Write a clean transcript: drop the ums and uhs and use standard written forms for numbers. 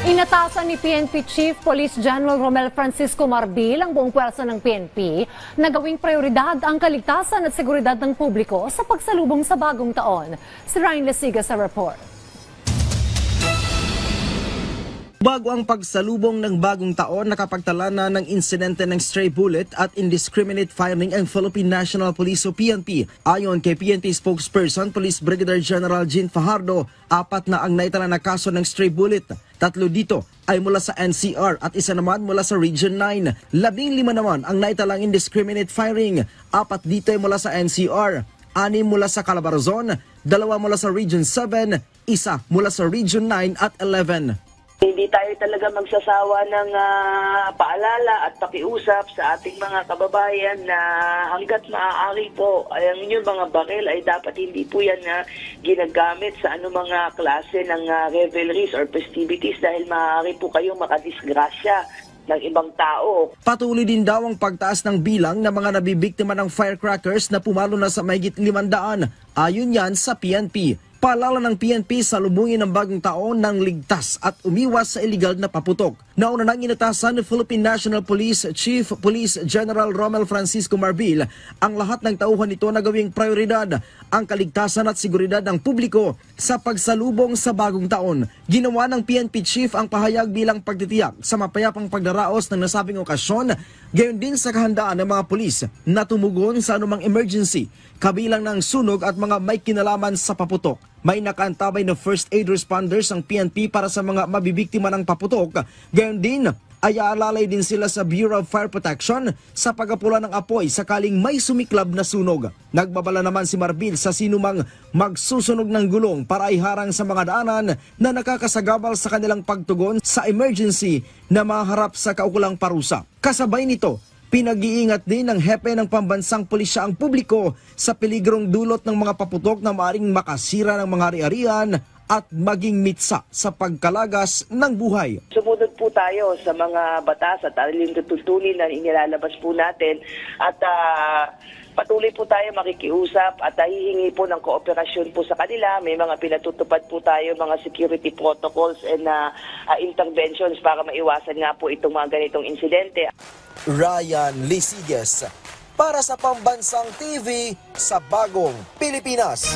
Inatasan ni PNP Chief Police General Romel Francisco Marbil ang buong pwersa ng PNP na gawing prioridad ang kaligtasan at seguridad ng publiko sa pagsalubong sa bagong taon. Si Ryan Lesiga sa report. Bago ang pagsalubong ng bagong taon, nakapagtala na ng insidente ng stray bullet at indiscriminate firing ang Philippine National Police o PNP. Ayon kay PNP spokesperson, Police Brigadier General Jean Fajardo, 4 na ang naitala na kaso ng stray bullet. 3 dito ay mula sa NCR at 1 naman mula sa Region 9. 15 naman ang naitalang indiscriminate firing. 4 dito ay mula sa NCR, 6 mula sa Calabarzon, 2 mula sa Region 7, 1 mula sa Region 9 at 11. Hindi tayo talaga magsasawa ng paalala at pakiusap sa ating mga kababayan na hanggat maaari po, ang inyong mga baril ay dapat hindi po yan ginagamit sa mga klase ng revelries or festivities dahil maaari po kayong makadisgrasya ng ibang tao. Patuloy din daw ang pagtaas ng bilang ng mga nabibiktima ng firecrackers na pumalo na sa mahigit 500. Ayon yan sa PNP. Paalala ng PNP sa lubungin ng bagong taon ng ligtas at umiwas sa iligal na paputok. Nauna nang inatasan ng Philippine National Police Chief Police General Romel Francisco Marbil ang lahat ng tauhan nito na gawing prioridad ang kaligtasan at seguridad ng publiko sa pagsalubong sa bagong taon. Ginawa ng PNP Chief ang pahayag bilang pagtitiyak sa mapayapang pagdaraos ng nasabing okasyon, gayon din sa kahandaan ng mga pulis na tumugon sa anumang emergency, kabilang ng sunog at mga may kinalaman sa paputok. May nakaantabay na first aid responders ang PNP para sa mga mabibiktima ng paputok. Gayon din ay aalalay din sila sa Bureau of Fire Protection sa pagapula ng apoy sakaling may sumiklab na sunog. Nagbabala naman si Marbil sa sinumang magsusunog ng gulong para iharang sa mga daanan na nakakasagabal sa kanilang pagtugon sa emergency na maharap sa kaukulang parusa. Kasabay nito, pinag-iingat din ng hepe ng pambansang pulisya ang publiko sa peligrong dulot ng mga paputok na maaaring makasira ng mga ari-arian at maging mitsa sa pagkalagas ng buhay. Sumunod po tayo sa mga batas at aling tutultunin na inilalabas po natin at patuloy po tayo makikiusap at hihingi po ng kooperasyon po sa kanila. May mga pinatutupad po tayo, mga security protocols and interventions para maiwasan nga po itong mga ganitong insidente. Ryan Lesigas para sa Pambansang TV sa Bagong Pilipinas.